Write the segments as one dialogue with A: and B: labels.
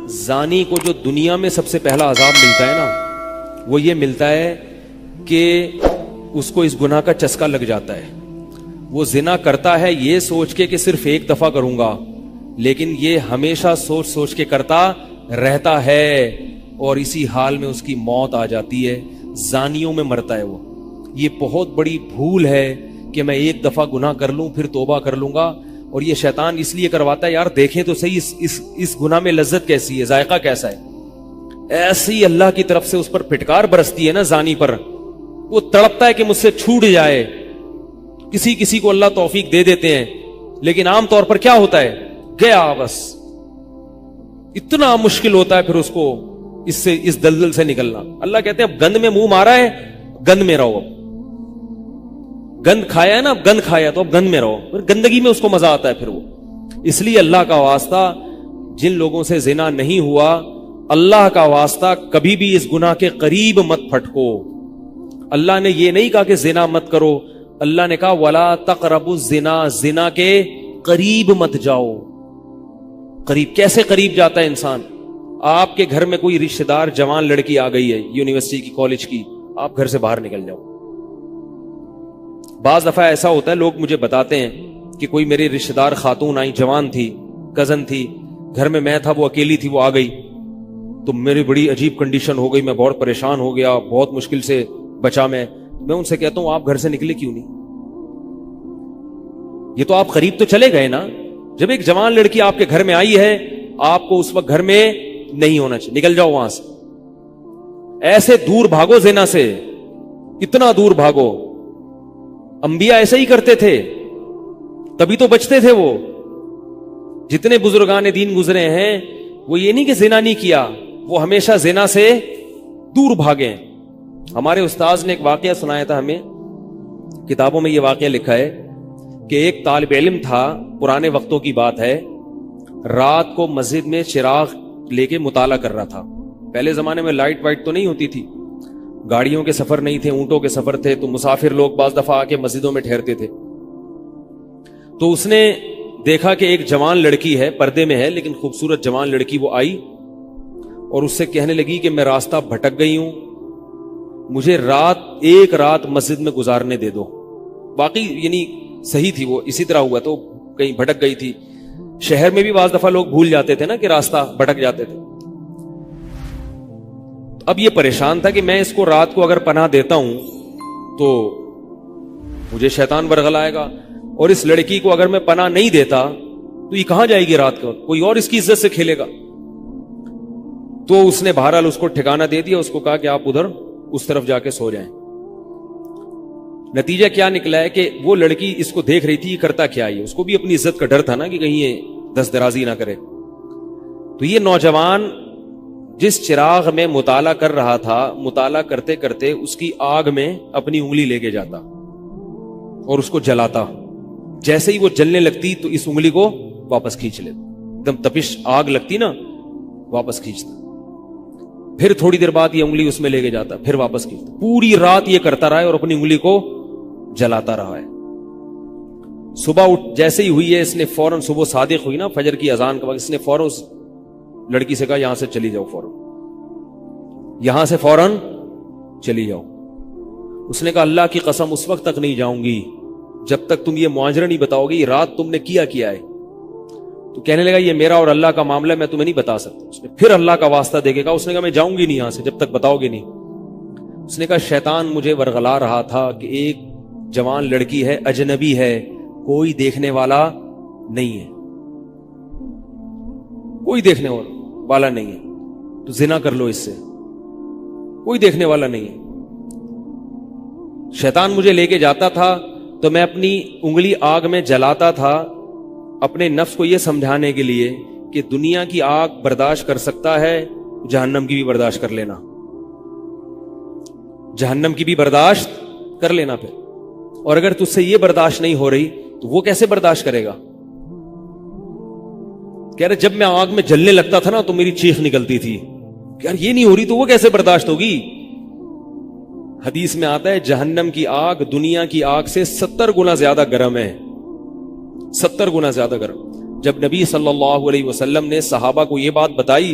A: زانی کو جو دنیا میں سب سے پہلا عذاب ملتا ہے نا، وہ یہ ملتا ہے کہ اس کو اس گناہ کا چسکا لگ جاتا ہے. وہ زنا کرتا ہے یہ سوچ کے کہ صرف ایک دفعہ کروں گا، لیکن یہ ہمیشہ سوچ سوچ کے کرتا رہتا ہے اور اسی حال میں اس کی موت آ جاتی ہے. زانیوں میں مرتا ہے وہ. یہ بہت بڑی بھول ہے کہ میں ایک دفعہ گناہ کر لوں پھر توبہ کر لوں گا. اور یہ شیطان اس لیے کرواتا ہے، یار دیکھیں تو صحیح اس گناہ میں لذت کیسی ہے، ذائقہ کیسا ہے. ایسی اللہ کی طرف سے اس پر پھٹکار برستی ہے نا زانی پر، وہ تڑپتا ہے کہ مجھ سے چھوٹ جائے. کسی کو اللہ توفیق دے دیتے ہیں، لیکن عام طور پر کیا ہوتا ہے، گیا بس. اتنا مشکل ہوتا ہے پھر اس کو اس دلدل سے نکلنا. اللہ کہتے ہیں اب گند میں منہ مارا ہے، گند میں رہو. گند کھایا ہے نا، اب گند کھایا تو اب گند میں رہو. پھر گندگی میں اس کو مزہ آتا ہے پھر وہ. اس لیے اللہ کا واسطہ جن لوگوں سے زنا نہیں ہوا، اللہ کا واسطہ کبھی بھی اس گناہ کے قریب مت پھٹکو. اللہ نے یہ نہیں کہا کہ زنا مت کرو، اللہ نے کہا ولا تقربوا الزنا، زنا کے قریب مت جاؤ. قریب کیسے قریب جاتا ہے انسان؟ آپ کے گھر میں کوئی رشتہ دار جوان لڑکی آ گئی ہے یونیورسٹی کی، کالج کی، آپ گھر سے باہر نکل جاؤ. بعض دفعہ ایسا ہوتا ہے، لوگ مجھے بتاتے ہیں کہ کوئی میرے رشتہ دار خاتون آئی، جوان تھی، کزن تھی، گھر میں تھا، وہ اکیلی تھی، وہ آ گئی تو میری بڑی عجیب کنڈیشن ہو گئی، میں بہت پریشان ہو گیا، بہت مشکل سے بچا. میں ان سے کہتا ہوں آپ گھر سے نکلے کیوں نہیں؟ یہ تو آپ قریب تو چلے گئے نا. جب ایک جوان لڑکی آپ کے گھر میں آئی ہے، آپ کو اس وقت گھر میں نہیں ہونا چاہیے، نکل جاؤ وہاں سے. ایسے دور بھاگو زنا سے، اتنا دور بھاگو. انبیاء ایسے ہی کرتے تھے، تبھی تو بچتے تھے. وہ جتنے بزرگان دین گزرے ہیں، وہ یہ نہیں کہ زنا نہیں کیا، وہ ہمیشہ زنا سے دور بھاگے. ہمارے استاذ نے ایک واقعہ سنایا تھا ہمیں، کتابوں میں یہ واقعہ لکھا ہے کہ ایک طالب علم تھا، پرانے وقتوں کی بات ہے، رات کو مسجد میں چراغ لے کے مطالعہ کر رہا تھا. پہلے زمانے میں لائٹ وائٹ تو نہیں ہوتی تھی، گاڑیوں کے سفر نہیں تھے، اونٹوں کے سفر تھے، تو مسافر لوگ بعض دفعہ آ کے مسجدوں میں ٹھہرتے تھے. تو اس نے دیکھا کہ ایک جوان لڑکی ہے، پردے میں ہے لیکن خوبصورت جوان لڑکی. وہ آئی اور اس سے کہنے لگی کہ میں راستہ بھٹک گئی ہوں، مجھے ایک رات مسجد میں گزارنے دے دو. باقی یعنی صحیح تھی، وہ اسی طرح ہوا تو کہیں بھٹک گئی تھی. شہر میں بھی بعض دفعہ لوگ بھول جاتے تھے نا کہ راستہ بھٹک جاتے تھے. اب یہ پریشان تھا کہ میں اس کو رات کو اگر پناہ دیتا ہوں تو مجھے شیطان برگلائے گا، اور اس لڑکی کو اگر میں پناہ نہیں دیتا تو یہ کہاں جائے گی رات کو، کوئی اور اس کی عزت سے کھیلے گا. تو اس نے بہرحال اس کو ٹھکانہ دے دیا، اس کو کہا کہ آپ ادھر اس طرف جا کے سو جائیں. نتیجہ کیا نکلا ہے کہ وہ لڑکی اس کو دیکھ رہی تھی، یہ کرتا کیا ہے، اس کو بھی اپنی عزت کا ڈر تھا نا کہ کہیں یہ دست درازی نہ کرے. تو یہ نوجوان جس چراغ میں مطالعہ کر رہا تھا، مطالعہ کرتے کرتے اس کی آگ میں اپنی انگلی لے کے جاتا اور اس کو جلاتا. جیسے ہی وہ جلنے لگتی تو اس انگلی کو واپس کھینچ لیتا، ایک دم تپش آگ لگتی نا، واپس کھینچتا. پھر تھوڑی دیر بعد یہ انگلی اس میں لے کے جاتا، پھر واپس کھینچتا. پوری رات یہ کرتا رہا ہے اور اپنی انگلی کو جلاتا رہا ہے. صبح جیسے ہی ہوئی ہے، اس نے فوراً، صبح صادق ہوئی نا فجر کی اذان کا وقت، اس نے فوراً اس لڑکی سے کہا یہاں سے چلی جاؤ، فوراً یہاں سے فوراً چلی جاؤ. اس نے کہا اللہ کی قسم اس وقت تک نہیں جاؤں گی جب تک تم یہ معاجرہ نہیں بتاؤ گے، یہ رات تم نے کیا ہے. تو کہنے لگا یہ میرا اور اللہ کا معاملہ ہے، میں تمہیں نہیں بتا سکتا. اس نے پھر اللہ کا واسطہ دے کے کہا، اس نے کہا میں جاؤں گی نہیں یہاں سے جب تک بتاؤ گے نہیں. اس نے کہا شیطان مجھے ورغلا رہا تھا کہ ایک جوان لڑکی ہے، اجنبی ہے، کوئی دیکھنے والا نہیں ہے، کوئی دیکھنے والا نہیں ہے، تو زنا کر لو اس سے، کوئی دیکھنے والا نہیں ہے. شیطان مجھے لے کے جاتا تھا تو میں اپنی انگلی آگ میں جلاتا تھا، اپنے نفس کو یہ سمجھانے کے لیے کہ دنیا کی آگ برداشت کر سکتا ہے، جہنم کی بھی برداشت کر لینا، جہنم کی بھی برداشت کر لینا. پھر اور اگر تجھ سے یہ برداشت نہیں ہو رہی تو وہ کیسے برداشت کرے گا؟ کہہ رہے جب میں آگ میں جلنے لگتا تھا نا تو میری چیخ نکلتی تھی کہ یار یہ نہیں ہو رہی تو وہ کیسے برداشت ہوگی. حدیث میں آتا ہے جہنم کی آگ دنیا کی آگ سے 70 گنا زیادہ گرم ہے، 70 گنا زیادہ گرم. جب نبی صلی اللہ علیہ وسلم نے صحابہ کو یہ بات بتائی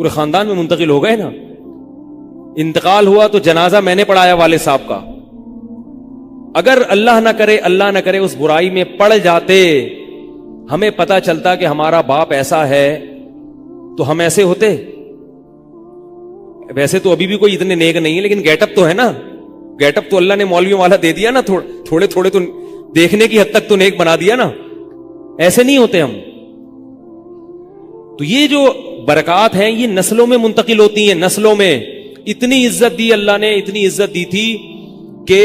A: پورے خاندان میں منتقل ہو گئے نا. انتقال ہوا تو جنازہ میں نے پڑھایا والد صاحب کا. اگر اللہ نہ کرے اس برائی میں پڑ جاتے, ہمیں پتا چلتا کہ ہمارا باپ ایسا ہے, تو ہم ایسے ہوتے. ویسے تو ابھی بھی کوئی اتنے نیک نہیں ہے, لیکن گیٹ اپ تو ہے نا. گیٹ اپ تو اللہ نے مولویوں والا دے دیا نا, تھوڑے تھوڑے تو دیکھنے کی حد تک تو نیک بنا دیا نا. ایسے نہیں ہوتے ہم. تو یہ جو برکات ہیں یہ نسلوں میں منتقل ہوتی ہیں. نسلوں میں اتنی عزت دی اللہ نے, اتنی عزت دی تھی کہ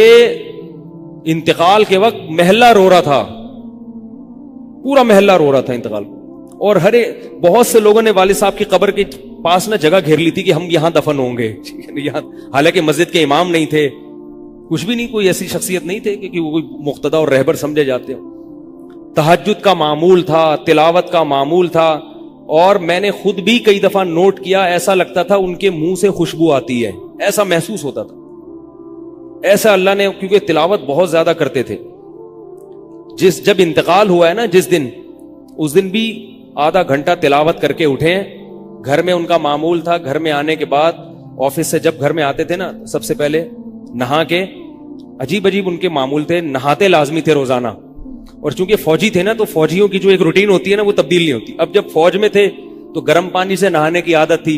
A: انتقال کے وقت محلہ رو رہا تھا, پورا محلہ رو رہا تھا انتقال. اور بہت سے لوگوں نے والد صاحب کی قبر کے پاس نہ جگہ گھیر لی تھی کہ ہم یہاں دفن ہوں گے. حالانکہ مسجد کے امام نہیں تھے, کچھ بھی نہیں, کوئی ایسی شخصیت نہیں تھے کہ وہ کوئی مقتدی اور رہبر سمجھے جاتے ہو. تہجد کا معمول تھا, تلاوت کا معمول تھا. اور میں نے خود بھی کئی دفعہ نوٹ کیا, ایسا لگتا تھا ان کے منہ سے خوشبو آتی ہے, ایسا محسوس ہوتا تھا. ایسا اللہ نے, کیونکہ تلاوت بہت زیادہ کرتے تھے. جب انتقال ہوا ہے نا جس دن, اس دن بھی آدھا گھنٹہ تلاوت کر کے اٹھے. گھر میں ان کا معمول تھا, گھر میں آنے کے بعد آفس سے جب گھر میں آتے تھے نا, سب سے پہلے نہا کے, عجیب ان کے معمول تھے, نہاتے لازمی تھے روزانہ. اور چونکہ فوجی تھے نا, تو فوجیوں کی جو ایک روٹین ہوتی ہے نا, وہ تبدیل نہیں ہوتی. اب جب فوج میں تھے تو گرم پانی سے نہانے کی عادت تھی,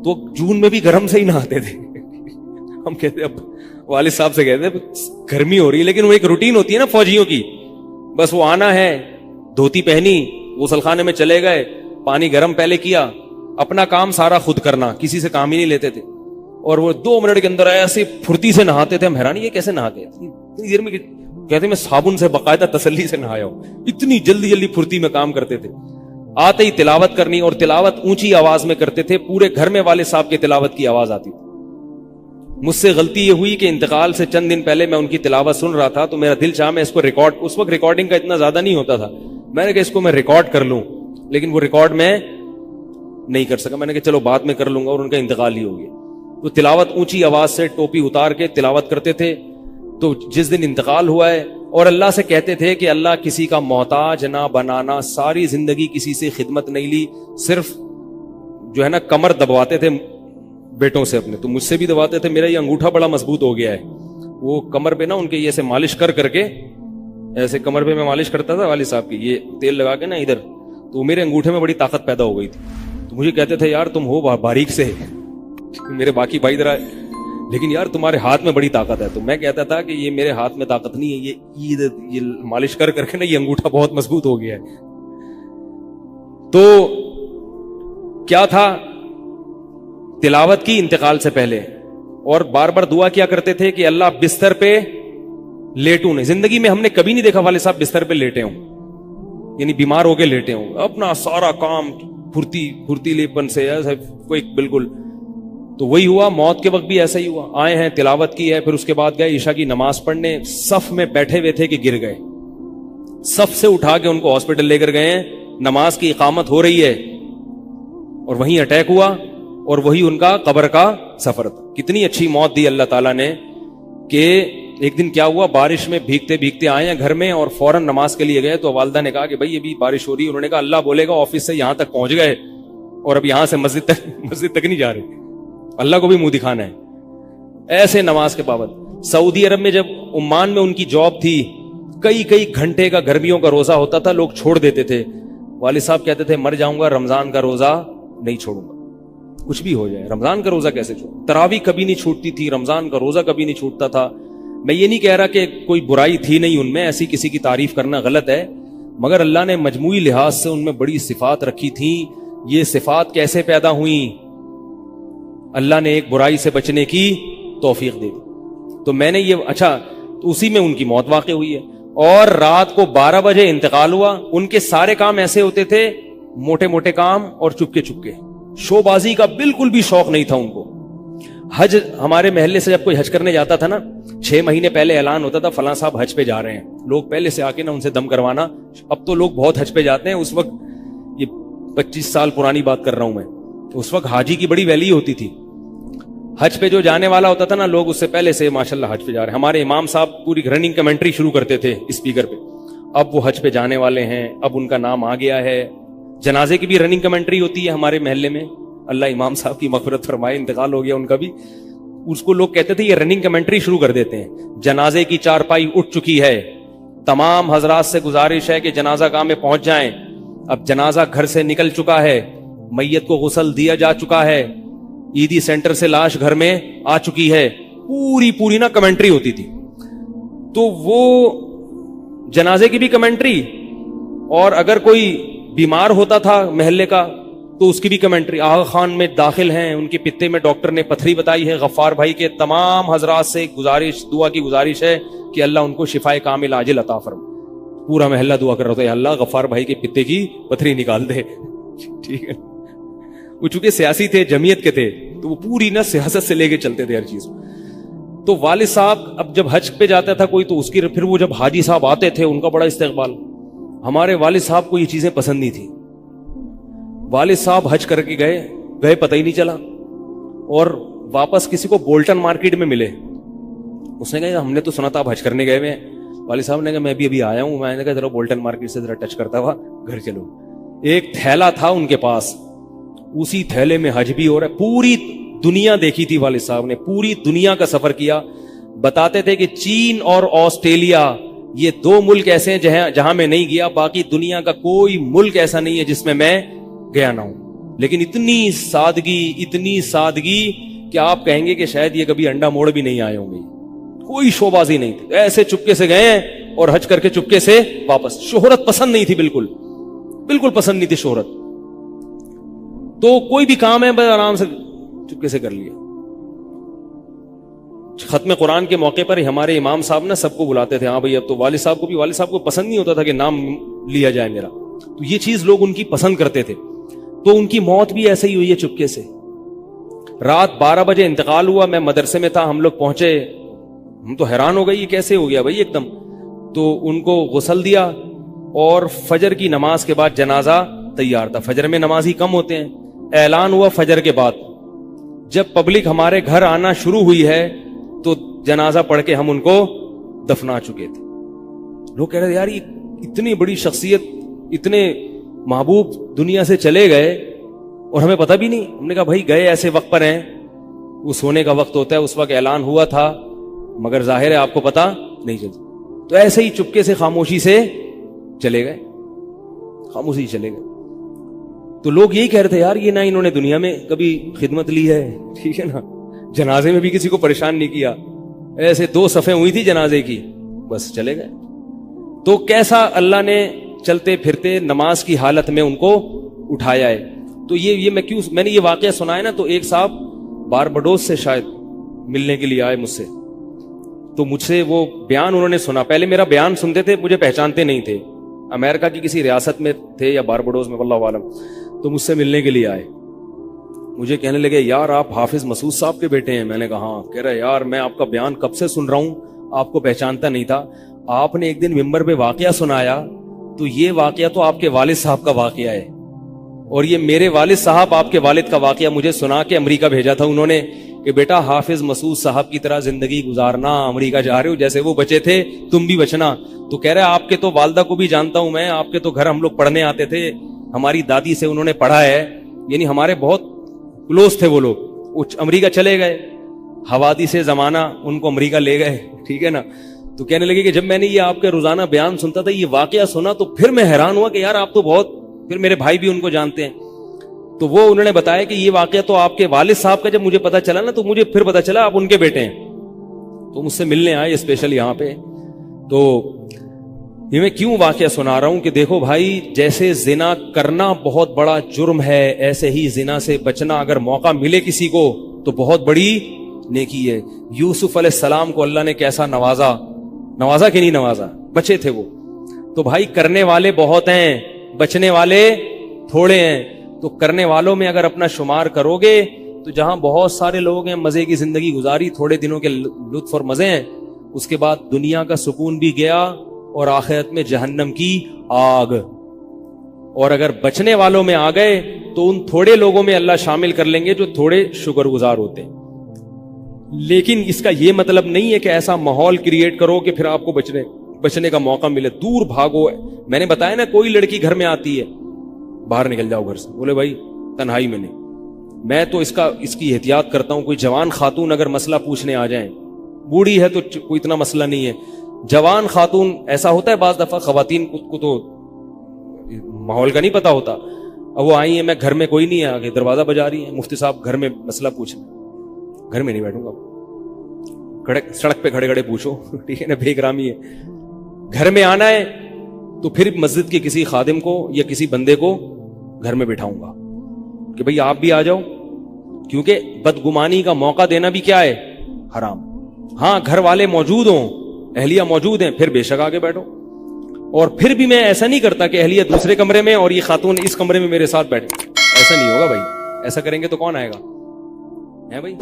A: تو جون میں بھی گرم سے ہی نہاتے تھے. ہم کہتے, اب والد صاحب سے کہتے گرمی ہو رہی ہے, لیکن وہ ایک روٹین ہوتی ہے نا فوجیوں کی. بس وہ آنا ہے, دھوتی پہنی, غسل خانے میں چلے گئے, پانی گرم پہلے کیا, اپنا کام سارا خود کرنا, کسی سے کام ہی نہیں لیتے تھے. اور وہ 2 منٹ کے اندر ایسے پھرتی سے نہاتے تھے. ہم حیران, یہ کیسے نہاتے ہیں اتنی دیر میں؟ کہتے میں صابن سے باقاعدہ تسلی سے نہایا ہوں. اتنی جلدی پھرتی میں کام کرتے تھے. آتے ہی تلاوت کرنی, اور تلاوت اونچی آواز میں کرتے تھے. پورے گھر میں والد صاحب کے تلاوت کی آواز آتی تھی. مجھ سے غلطی یہ ہوئی کہ انتقال سے چند دن پہلے میں ان کی تلاوت سن رہا تھا, تو میرا دل چاہا میں اس کو ریکارڈ, اس وقت ریکارڈنگ کا اتنا زیادہ نہیں ہوتا تھا, میں نے کہا اس کو میں ریکارڈ کر لوں, لیکن وہ ریکارڈ میں نہیں کر سکا. میں نے کہا چلو بعد میں کر لوں گا, اور ان کا انتقال ہی ہو گیا. تو تلاوت اونچی آواز سے ٹوپی اتار کے تلاوت کرتے تھے. تو جس دن انتقال ہوا ہے, اور اللہ سے کہتے تھے کہ اللہ کسی کا محتاج نہ بنانا, ساری زندگی کسی سے خدمت نہیں لی, صرف جو ہے نا کمر دبواتے تھے بیٹوں سے اپنے. تو مجھ سے بھی دباتے تھے, میرا یہ انگوٹھا بڑا مضبوط ہو گیا ہے. وہ کمر پہ نا ان کے یہ ایسے مالش کر کے, ایسے کمر پہ میں مالش کرتا تھا والد صاحب کی, یہ تیل لگا کے نا ادھر, تو میرے انگوٹھے میں بڑی طاقت پیدا ہو گئی تھی. تو مجھے کہتے تھے یار تم ہو باریک سے, میرے باقی بھائی ذرا, لیکن یار تمہارے ہاتھ میں بڑی طاقت ہے. تو میں کہتا تھا کہ یہ میرے ہاتھ میں طاقت نہیں ہے, یہ مالش کر کے نا یہ انگوٹھا بہت مضبوط ہو گیا ہے. تو کیا تھا, تلاوت کی انتقال سے پہلے, اور بار بار دعا کیا کرتے تھے کہ اللہ بستر پہ لیٹوں نہیں. زندگی میں ہم نے کبھی نہیں دیکھا والد صاحب بستر پہ لیٹے ہوں, یعنی بیمار ہو کے لیٹے ہوں. اپنا سارا کام پھرتیلے پن سے کوئی بالکل. تو وہی ہوا, موت کے وقت بھی ایسا ہی ہوا. آئے ہیں, تلاوت کی ہے, پھر اس کے بعد گئے عشاء کی نماز پڑھنے, صف میں بیٹھے ہوئے تھے کہ گر گئے. صف سے اٹھا کے ان کو ہاسپٹل لے کر گئے, نماز کی اقامت ہو رہی ہے, اور وہیں اٹیک ہوا, اور وہی ان کا قبر کا سفر تھا. کتنی اچھی موت دی اللہ تعالیٰ نے, کہ ایک دن کیا ہوا, بارش میں بھیگتے بھیگتے آئے ہیں گھر میں, اور فوراً نماز کے لیے گئے. تو والدہ نے کہا کہ بھائی ابھی بارش ہو رہی ہے. انہوں نے کہا اللہ بولے گا آفس سے یہاں تک پہنچ گئے, اور اب یہاں سے مسجد تک نہیں جا رہے. اللہ کو بھی منہ دکھانا ہے. ایسے نماز کے پابند. سعودی عرب میں جب عمان میں ان کی جاب تھی, کئی گھنٹے کا گرمیوں کا روزہ ہوتا تھا, لوگ چھوڑ دیتے تھے. والد صاحب کہتے تھے مر جاؤں گا, رمضان کا روزہ نہیں چھوڑوں گا, کچھ بھی ہو جائے رمضان کا روزہ کیسے چھوڑوں. تراویح کبھی نہیں چھوٹتی تھی, رمضان کا روزہ کبھی نہیں چھوٹتا تھا. میں یہ نہیں کہہ رہا کہ کوئی برائی تھی نہیں ان میں, ایسی کسی کی تعریف کرنا غلط ہے, مگر اللہ نے مجموعی لحاظ سے ان میں بڑی صفات رکھی تھیں. یہ صفات کیسے پیدا ہوئیں؟ اللہ نے ایک برائی سے بچنے کی توفیق دے دی. تو میں نے یہ تو اسی میں ان کی موت واقع ہوئی ہے. اور رات کو 12 بجے انتقال ہوا. ان کے سارے کام ایسے ہوتے تھے, موٹے موٹے کام, اور چپکے شو بازی کا بالکل بھی شوق نہیں تھا ان کو. حج, ہمارے محلے سے جب کوئی حج کرنے جاتا تھا نا, 6 مہینے پہلے اعلان ہوتا تھا فلاں صاحب حج پہ جا رہے ہیں. لوگ پہلے سے آ کے نا ان سے دم کروانا. اب تو لوگ بہت حج پہ جاتے ہیں, اس وقت یہ 25 سال پرانی بات کر رہا ہوں میں, اس وقت حاجی کی بڑی ویلیو ہوتی تھی. حج پہ جو جانے والا ہوتا تھا نا, لوگ اس سے پہلے سے ماشاءاللہ حج پہ جا رہے ہیں. ہمارے امام صاحب پوری رننگ کمنٹری شروع کرتے تھے اسپیکر پہ. اب وہ حج پہ جانے والے ہیں, اب ان کا نام آ گیا ہے. جنازے کی بھی رننگ کمنٹری ہوتی ہے ہمارے محلے میں, اللہ امام صاحب کی مغفرت فرمائے, انتقال ہو گیا ان کا بھی. اس کو لوگ کہتے تھے یہ رننگ کمنٹری شروع کر دیتے ہیں. جنازے کی چارپائی اٹھ چکی ہے, تمام حضرات سے گزارش ہے کہ جنازہ گاہ میں پہنچ جائیں. اب جنازہ گھر سے نکل چکا ہے, میت کو غسل دیا جا چکا ہے, عیدی سینٹر سے لاش گھر میں آ چکی ہے. پوری نا کمنٹری ہوتی تھی. تو وہ جنازے کی بھی کمنٹری, اور اگر کوئی بیمار ہوتا تھا محلے کا تو اس کی بھی کمنٹری. آغا خان میں داخل ہیں, ان کے پتے میں ڈاکٹر نے پتھری بتائی ہے. غفار بھائی کے تمام حضرات سے گزارش, دعا کی گزارش ہے کہ اللہ ان کو شفائے کامل عاجل عطا فرمائے. پورا محلہ دعا کر رہا تھا, اللہ غفار بھائی کے پتے کی پتھری نکال دے. ٹھیک ہے, وہ چونکہ سیاسی تھے, جمعیت کے تھے, تو وہ پوری نا سیاست سے لے کے چلتے تھے ہر چیز. تو والد صاحب اب جب حج پہ جاتا تھا کوئی, تو اس کی پھر وہ جب حاجی صاحب آتے تھے ان کا بڑا استقبال. ہمارے والد صاحب کو یہ چیزیں پسند نہیں تھی. والد صاحب حج کر کے گئے پتہ ہی نہیں چلا, اور واپس کسی کو بولٹن مارکیٹ میں ملے. اس نے کہا ہم نے تو سنا تھا آپ حج کرنے گئے ہوئے ہیں. والد صاحب نے کہا میں بھی ابھی آیا ہوں. میں نے کہا ذرا بولٹن مارکیٹ سے ذرا ٹچ کرتا ہوا گھر چلو. ایک تھیلا تھا ان کے پاس, اسی تھیلے میں حج بھی ہو رہا ہے. پوری دنیا دیکھی تھی والد صاحب نے, پوری دنیا کا سفر کیا. بتاتے تھے کہ چین اور آسٹریلیا یہ 2 ملک ایسے ہیں جہاں میں نہیں گیا, باقی دنیا کا کوئی ملک ایسا نہیں ہے جس میں میں گیا نہ ہوں. لیکن اتنی سادگی کہ آپ کہیں گے کہ شاید یہ کبھی انڈا موڑ بھی نہیں آئے ہوں گے. کوئی شوبازی نہیں تھی, ایسے چپکے سے گئے اور حج کر کے چپکے سے واپس. شہرت پسند نہیں تھی, بالکل پسند نہیں تھی شہرت. تو کوئی بھی کام ہے بس آرام سے چپکے سے کر لیا. ختم قرآن کے موقع پر ہمارے امام صاحب نا سب کو بلاتے تھے. ہاں بھائی, اب تو والد صاحب کو پسند نہیں ہوتا تھا کہ نام لیا جائے میرا, تو یہ چیز لوگ ان کی پسند کرتے تھے. تو ان کی موت بھی ایسے ہی ہوئی ہے چپکے سے. رات 12 بجے انتقال ہوا, میں مدرسے میں تھا, ہم لوگ پہنچے, ہم تو حیران ہو گئے یہ کیسے ہو گیا بھائی ایک دم. تو ان کو غسل دیا, اور فجر کی نماز کے بعد جنازہ تیار تھا. فجر میں نمازی کم ہوتے ہیں. اعلان ہوا فجر کے بعد. جب پبلک ہمارے گھر آنا شروع ہوئی ہے تو جنازہ پڑھ کے ہم ان کو دفنا چکے تھے. لوگ کہہ رہے یار یہ اتنی بڑی شخصیت, اتنے محبوب دنیا سے چلے گئے اور ہمیں پتہ بھی نہیں. ہم نے کہا بھائی گئے ایسے وقت پر ہیں, وہ سونے کا وقت ہوتا ہے, اس وقت اعلان ہوا تھا, مگر ظاہر ہے آپ کو پتہ نہیں چلتا. تو ایسے ہی چپکے سے خاموشی سے چلے گئے. تو لوگ یہی کہہ رہے تھے یار یہ نہ انہوں نے دنیا میں کبھی خدمت لی ہے, ٹھیک ہے نا, جنازے میں بھی کسی کو پریشان نہیں کیا, ایسے 2 صفیں ہوئی تھی جنازے کی, بس چلے گئے. تو کیسا اللہ نے چلتے پھرتے نماز کی حالت میں ان کو اٹھایا ہے. تو یہ میں نے یہ واقعہ سنا ہے نا, تو ایک صاحب باربڈوس سے شاید ملنے کے لیے آئے مجھ سے. تو مجھ سے وہ بیان انہوں نے سنا, پہلے میرا بیان سنتے تھے, مجھے پہچانتے نہیں تھے, امریکہ کی کسی ریاست میں تھے یا باربڈوس میں واللہ عالم. تو مجھ سے ملنے کے لیے آئے, مجھے کہنے لگے یار آپ حافظ مسعود صاحب کے بیٹے ہیں. میں نے کہا ہاں. کہہ رہا یار میں آپ کا بیان کب سے سن رہا ہوں, آپ کو پہچانتا نہیں تھا. آپ نے ایک دن ممبر پہ واقعہ سنایا, تو یہ واقعہ تو آپ کے والد صاحب کا واقعہ ہے, اور یہ میرے والد صاحب آپ کے والد کا واقعہ مجھے سنا کے امریکہ بھیجا تھا انہوں نے کہ بیٹا حافظ مسعود صاحب کی طرح زندگی گزارنا, امریکہ جا رہے ہو, جیسے وہ بچے تھے تم بھی بچنا. تو کہہ رہے آپ کے تو والدہ کو بھی جانتا ہوں میں, آپ کے تو گھر ہم لوگ پڑھنے آتے تھے, ہماری دادی سے انہوں نے پڑھا ہے, یعنی ہمارے بہت کلوز تھے وہ لوگ. امریکہ چلے گئے, حوادث سے زمانہ ان کو امریکہ لے گئے, ٹھیک ہے نا. تو کہنے لگے کہ جب میں نے یہ آپ کے روزانہ بیان سنتا تھا, یہ واقعہ سنا, تو پھر میں حیران ہوا کہ یار آپ تو بہت, پھر میرے بھائی بھی ان کو جانتے ہیں. تو وہ انہوں نے بتایا کہ یہ واقعہ تو آپ کے والد صاحب کا جب مجھے پتا چلا نا, تو مجھے پھر پتا چلا آپ ان کے بیٹے ہیں. تو مجھ سے ملنے آئے اسپیشل یہاں پہ. تو یہ میں کیوں واقعہ سنا رہا ہوں کہ دیکھو بھائی, جیسے زنا کرنا بہت بڑا جرم ہے, ایسے ہی زنا سے بچنا اگر موقع ملے کسی کو تو بہت بڑی نیکی ہے. یوسف علیہ السلام کو اللہ نے کیسا نوازا کہ نہیں نوازا, بچے تھے وہ. تو بھائی کرنے والے بہت ہیں, بچنے والے تھوڑے ہیں. تو کرنے والوں میں اگر اپنا شمار کرو گے تو جہاں بہت سارے لوگ ہیں, مزے کی زندگی گزاری, تھوڑے دنوں کے لطف اور مزے ہیں, اس کے بعد دنیا کا سکون بھی گیا اور آخرت میں جہنم کی آگ. اور اگر بچنے والوں میں آ گئے تو ان تھوڑے لوگوں میں اللہ شامل کر لیں گے جو تھوڑے شکر گزار ہوتے ہیں. لیکن اس کا یہ مطلب نہیں ہے کہ ایسا ماحول کریٹ کرو کہ پھر آپ کو بچنے کا موقع ملے, دور بھاگو. میں نے بتایا نا, کوئی لڑکی گھر میں آتی ہے, باہر نکل جاؤ گھر سے, بولے بھائی تنہائی میں نہیں, میں تو اس کی احتیاط کرتا ہوں. کوئی جوان خاتون اگر مسئلہ پوچھنے آ جائیں, بوڑھی ہے تو کوئی اتنا مسئلہ نہیں ہے, جوان خاتون, ایسا ہوتا ہے بعض دفعہ خواتین کو تو ماحول کا نہیں پتا ہوتا, اب وہ آئی ہیں, میں گھر میں کوئی نہیں ہے, آگے دروازہ بجا رہی ہیں, مفتی صاحب گھر میں مسئلہ پوچھنا. گھر میں نہیں بیٹھوں گا, سڑک پہ کھڑے کھڑے پوچھو, ٹھیک ہے نا, بے احترامی ہے. گھر میں آنا ہے تو پھر مسجد کے کسی خادم کو یا کسی بندے کو گھر میں بٹھاؤں گا کہ بھئی آپ بھی آ جاؤ, کیونکہ بدگمانی کا موقع دینا بھی کیا ہے, حرام. ہاں گھر والے موجود ہوں, اہلیہ موجود ہیں, پھر بے شک آگے بیٹھو. اور پھر بھی میں ایسا نہیں کرتا کہ اہلیہ دوسرے کمرے میں اور یہ خاتون اس کمرے میں میرے ساتھ بیٹھے, ایسا نہیں ہوگا بھائی. ایسا کریں گے تو کون آئے گا, ہے بھائی.